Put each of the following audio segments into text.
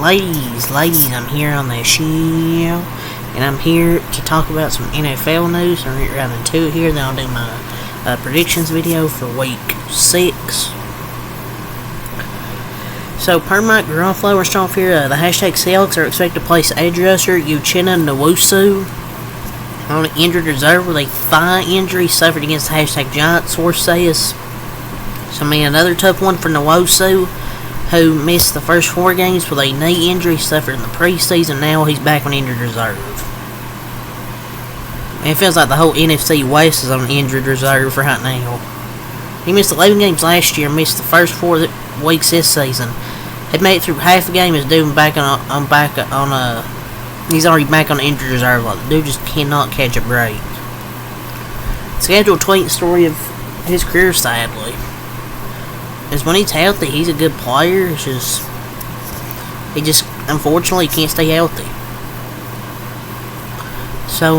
ladies, I'm here on the show, and I'm here to talk about some NFL news. I'm going to get right into it here, then I'll do my predictions video for week 6. So, per Mike Garofalo and Strong Fear, the hashtag Seahawks are expected to place edge rusher Uchenna Nwosu on injured reserve with a thigh injury suffered against the hashtag Giants, source says. So, man, another tough one for Nwosu, who missed the first 4 games with a knee injury suffered in the preseason. Now he's back on injured reserve. And it feels like the whole NFC West is on injured reserve right now. He missed 11 games last year, missed the first 4 weeks this season. Had made it through half the game, is doing he's already back on injured reserve. Like, the dude just cannot catch a break. Scheduled tweet story of his career, sadly, is when he's healthy, he's a good player. It's just, he just unfortunately can't stay healthy. So,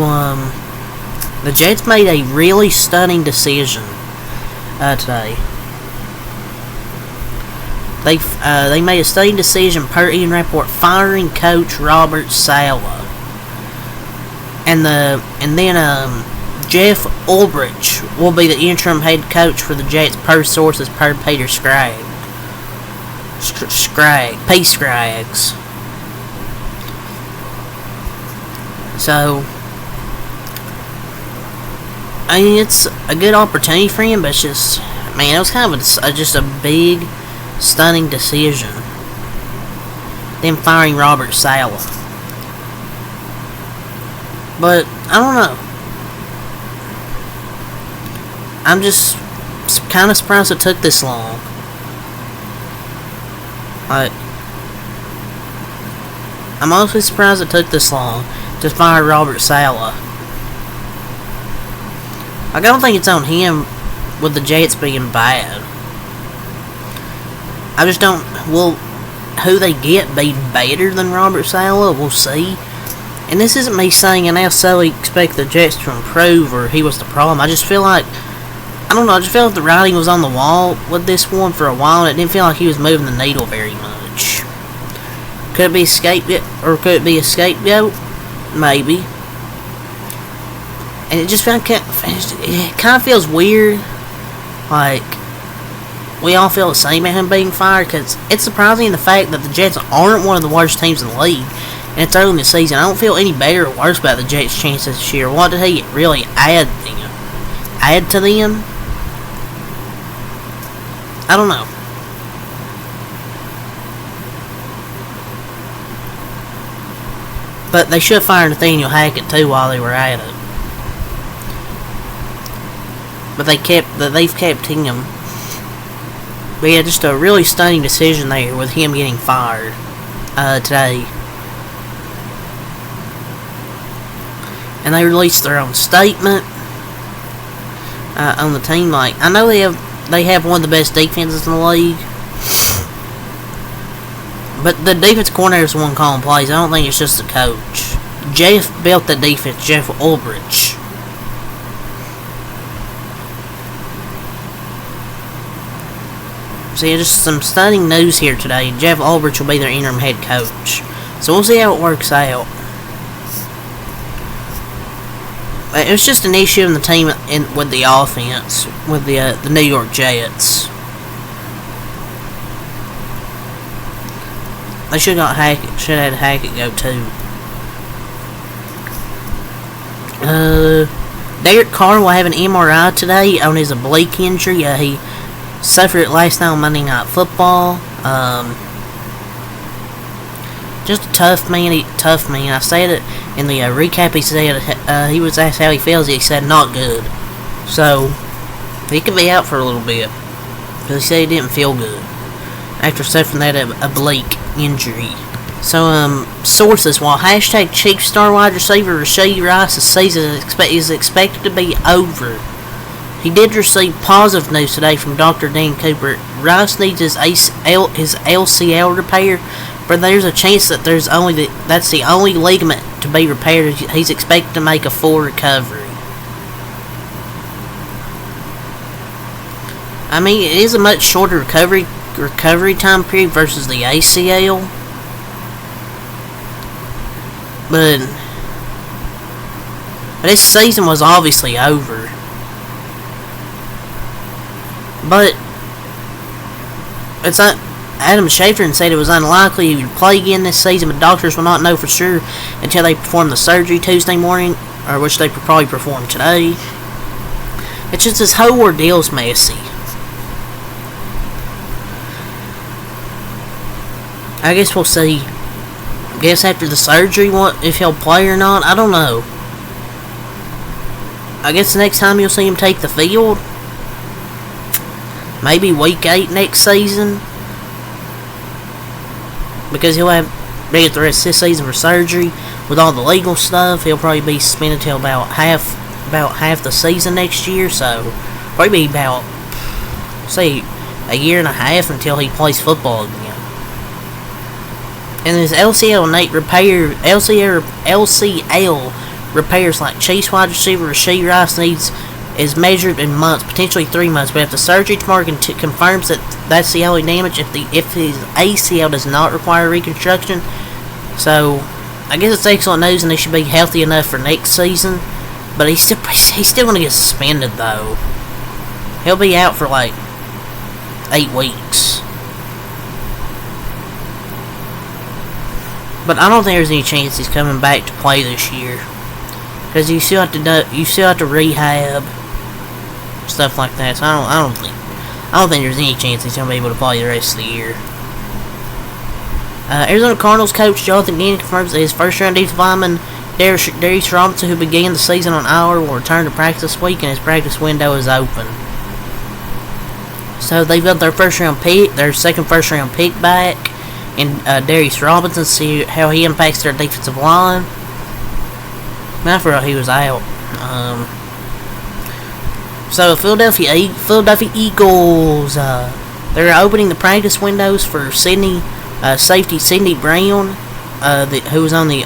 the Jets made a really stunning decision today. They made a stunning decision per Ian Rappaport, firing coach Robert Saleh, and then Jeff Ulbrich will be the interim head coach for the Jets per sources per Peter Scraggs. So, I mean, it's a good opportunity for him, but it's just, man, it was kind of just a big, stunning decision. Them firing Robert Saleh. But, I don't know. I'm just kind of surprised it took this long. I'm honestly surprised it took this long to fire Robert Saleh. I don't think it's on him with the Jets being bad. I just don't. Will who they get be better than Robert Saleh? We'll see. And this isn't me saying I necessarily expect the Jets to improve or he was the problem. I just feel like, I don't know, I just feel like the writing was on the wall with this one for a while, and it didn't feel like he was moving the needle very much. Could it be a scapegoat, or could it be a scapegoat? Maybe. And it just kind of feels weird, like we all feel the same about him being fired, because it's surprising the fact that the Jets aren't one of the worst teams in the league, and it's early in the season. I don't feel any better or worse about the Jets' chances this year. What did he really add to them? I don't know. But they should have fired Nathaniel Hackett too while they were at it. But they've kept him. But yeah, just a really stunning decision there with him getting fired today. And they released their own statement on the team. Like, I know they have one of the best defenses in the league, but the defense coordinator is the one calling plays. I don't think it's just the coach. Jeff built the defense, Jeff Ulbrich. So yeah, just some stunning news here today. Jeff Ulbrich will be their interim head coach. So we'll see how it works out. It was just an issue in the team with the offense, with the New York Jets. They should have had Hackett go too. Derek Carr will have an MRI today on his oblique injury. He suffered it last night on Monday Night Football. Just a tough man. I said it in the recap. He said he was asked how he feels. He said not good. So he could be out for a little bit, because he said he didn't feel good after suffering that oblique injury. So sources, while hashtag Chiefs star wide receiver Rashee Rice's season is expected to be over, he did receive positive news today from Dr. Dan Cooper. Rice needs his LCL repaired, but there's a chance that that's the only ligament to be repaired. He's expected to make a full recovery. I mean, it is a much shorter recovery recovery time period versus the ACL. But this season was obviously over. But it's not. Adam Schefter said it was unlikely he would play again this season, but doctors will not know for sure until they perform the surgery Tuesday morning, or which they probably perform today. It's just this whole ordeal's messy. I guess we'll see. I guess after the surgery, if he'll play or not. I don't know. I guess the next time you'll see him take the field, maybe week 8 next season, because he'll have to get the rest of this season for surgery. With all the legal stuff, he'll probably be suspended till about half the season next year. So probably be about, say, a year and a half until he plays football again. And his LCL repairs like Chiefs wide receiver Rashee Rice is measured in months, potentially 3 months. But if the surgery tomorrow confirms that that's the only damage, if his ACL does not require reconstruction, so I guess it's excellent news, and he should be healthy enough for next season. But he's still going to get suspended though. He'll be out for like 8 weeks. But I don't think there's any chance he's coming back to play this year, because you still have to rehab, stuff like that. So I don't think there's any chance he's gonna be able to play the rest of the year. Arizona Cardinals coach Jonathan Gannon confirms that his first-round defensive lineman Darius Robinson, who began the season on IR, will return to practice this week, and his practice window is open. So they've got their second first-round pick back, and Darius Robinson, see how he impacts their defensive line. I forgot he was out. So Philadelphia Eagles, they're opening the practice windows for safety Sidney Brown, who was on the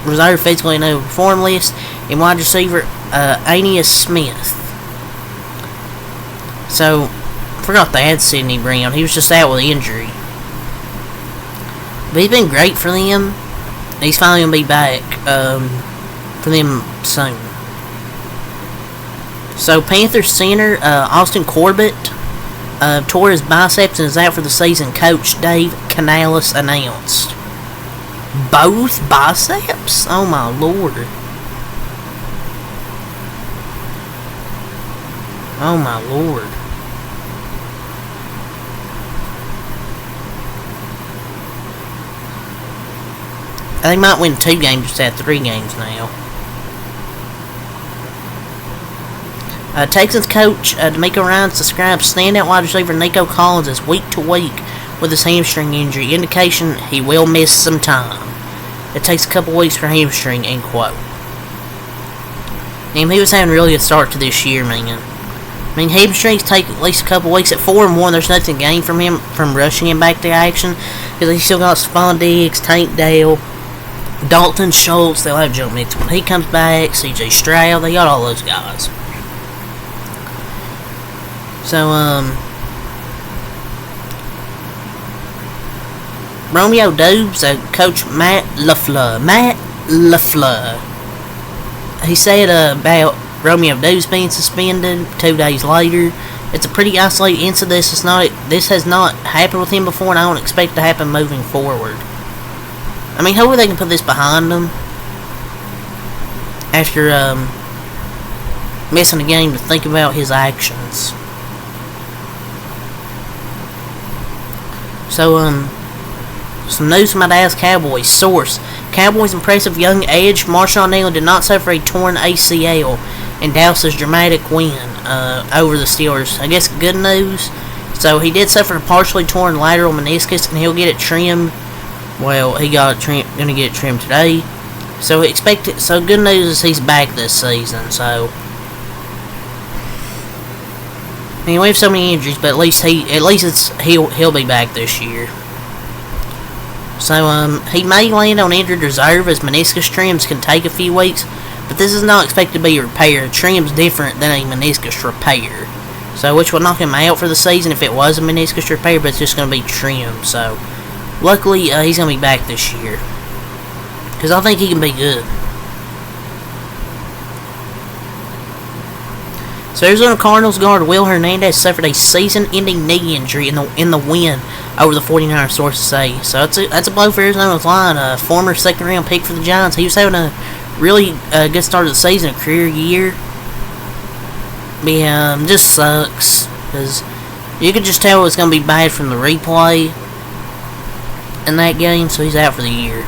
reserve physically and reform list, and wide receiver Aeneas Smith. So forgot they had Sidney Brown. He was just out with injury. But he's been great for them. He's finally going to be back for them soon. So Panthers center Austin Corbett tore his biceps and is out for the season, Coach Dave Canales announced. Both biceps? Oh my lord. Oh my lord. They might win 2 games instead of 3 games now. Texans coach D'Amico Ryans describes standout wide receiver Nico Collins as week to week with his hamstring injury, indication he will miss some time. It takes a couple weeks for hamstring, end quote. And he was having a really good start to this year, man. I mean, hamstrings take at least a couple weeks. At 4-1, there's nothing gained from him from rushing him back to action, because he still got Stephon Diggs, Tank Dell, Dalton Schultz. They'll have Joe Mixon when he comes back, CJ Stroud. They got all those guys. So, Romeo Doubs, Coach Matt LaFleur. He said about Romeo Doubs being suspended 2 days later. It's a pretty isolated incident. This has not happened with him before, and I don't expect it to happen moving forward. I mean, hopefully they can put this behind them after missing a game to think about his actions. So, some news from my Dallas Cowboys. Source: Cowboys' impressive young edge Marshawn Allen did not suffer a torn ACL in Dallas' dramatic win over the Steelers. I guess good news. So he did suffer a partially torn lateral meniscus, and he'll get it trimmed. Well, he got it trimmed. Gonna get it trimmed today. So So good news is he's back this season. So. I mean, we have so many injuries, but at least he'll be back this year. So he may land on injured reserve, as meniscus trims can take a few weeks, but this is not expected to be a repair. A trim's different than a meniscus repair. So, which will knock him out for the season if it was a meniscus repair, but it's just going to be trimmed. So, luckily, he's going to be back this year. Because I think he can be good. So, Arizona Cardinals guard Will Hernandez suffered a season-ending knee injury in the win over the 49ers, sources say. So, that's a blow for Arizona's line. A former second-round pick for the Giants. He was having a really good start of the season, a career year. Yeah, just sucks. Because you could just tell it's going to be bad from the replay in that game, so he's out for the year.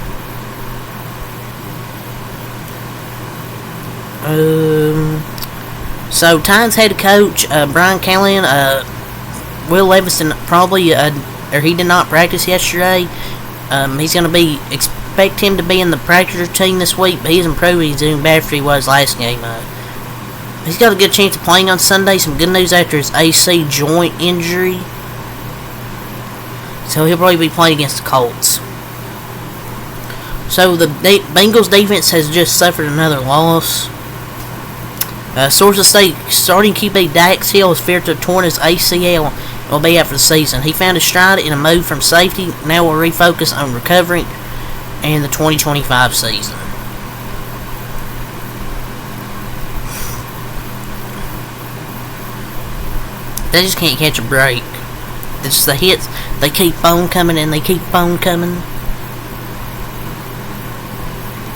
So, Titans head coach Brian Callahan, Will Leviston probably, or he did not practice yesterday. He's going to expect him to be in the practice routine this week, but he's improving. He's doing better than he was last game. He's got a good chance of playing on Sunday. Some good news after his AC joint injury. So he'll probably be playing against the Colts. So the Bengals defense has just suffered another loss. Sources say starting QB Dax Hill is feared to have torn his ACL and will be out for the season. He found his stride in a move from safety. Now will refocus on recovering in the 2025 season. They just can't catch a break. It's just the hits. They keep on coming and they keep on coming.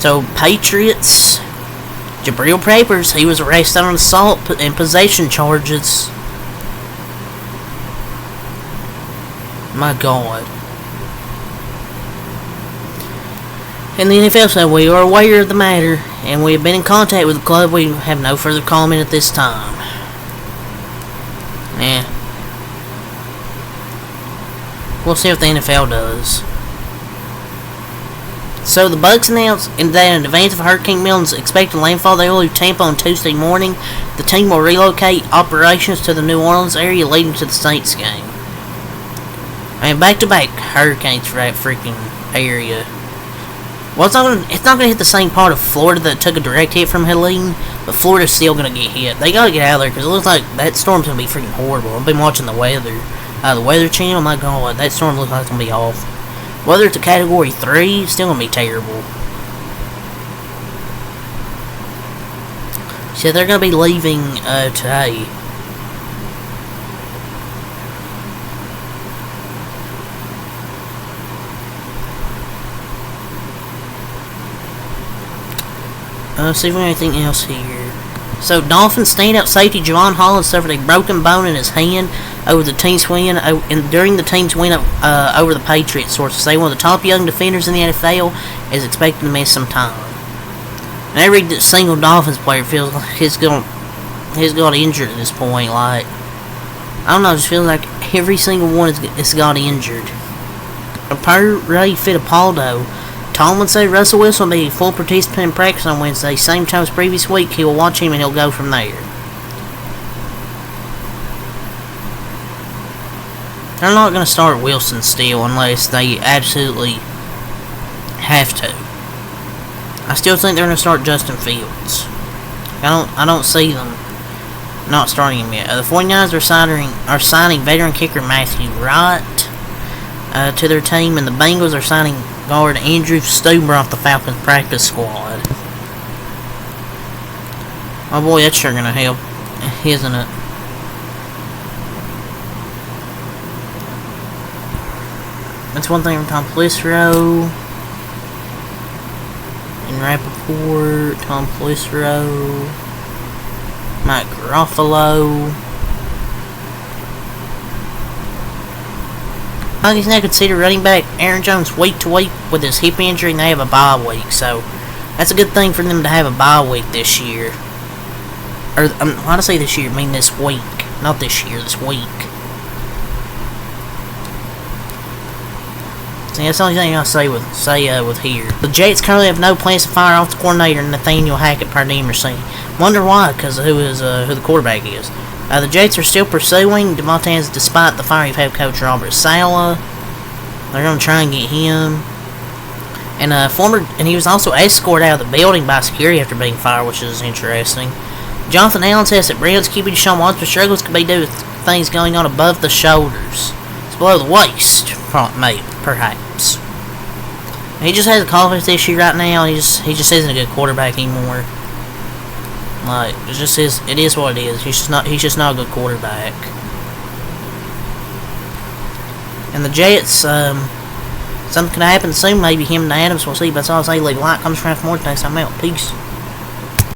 So, Patriots. Jabril Peppers, he was arrested on assault and possession charges. My God. And the NFL said we are aware of the matter and we have been in contact with the club. We have no further comment at this time. Yeah. We'll see what the NFL does. So the Bucs announced that in advance of Hurricane Milton's expected landfall, they will leave Tampa on Tuesday morning. The team will relocate operations to the New Orleans area leading to the Saints game. I mean, back-to-back hurricanes for that freaking area. Well, it's not gonna hit the same part of Florida that took a direct hit from Helene, but Florida's still gonna get hit. They gotta get out of there because it looks like that storm's gonna be freaking horrible. I've been watching the weather, the Weather Channel. My God, that storm looks like it's gonna be awful. Whether it's a Category 3, it's still gonna be terrible. So they're gonna be leaving today. Let's see if we have anything else here. So, Dolphins standout safety Javon Holland suffered a broken bone in his hand over the team's win, and during the team's win over the Patriots. Sources say one of the top young defenders in the NFL is expected to miss some time. And every single Dolphins player feels like he's got injured at this point. Like, I don't know, it just feels like every single one has got injured. Per Ray Fittipaldo, Tomlin said Russell Wilson will be a full participant in practice on Wednesday. Same time as previous week, he will watch him and he'll go from there. They're not going to start Wilson still unless they absolutely have to. I still think they're going to start Justin Fields. I don't see them not starting him yet. The 49ers are signing veteran kicker Matthew Wright to their team, and the Bengals are signing guard Andrew Stuber off the Falcons practice squad. Oh boy, that's sure gonna help, isn't it? That's one thing from Tom Pelissero and Rappaport, Tom Pelissero, Mike Garofalo. Buccaneers now consider running back Aaron Jones week to week with his hip injury, and they have a bye week, so that's a good thing for them to have a bye week this year. Or, why do I say this year? I mean this week. Not this year, this week. See, that's the only thing I'll say with here. The Jets currently have no plans to fire off the coordinator Nathaniel Hackett, per Dean Racine. Wonder why, because of who the quarterback is. The Jets are still pursuing DeMontaez despite the firing of head coach Robert Saleh. They're going to try and get him. And he was also escorted out of the building by security after being fired, which is interesting. Jonathan Allen says that Brandon's QB Deshaun Watson struggles could be due to things going on above the shoulders. It's below the waist, maybe, perhaps. He just has a confidence issue right now. He just isn't a good quarterback anymore. Like, it is what it is. He's just not a good quarterback. And the Jets, something could happen soon. Maybe him and Adams. We'll see. But that's all I'll say. Leave a like, comment, subscribe for more. Thanks. I'm out. Peace.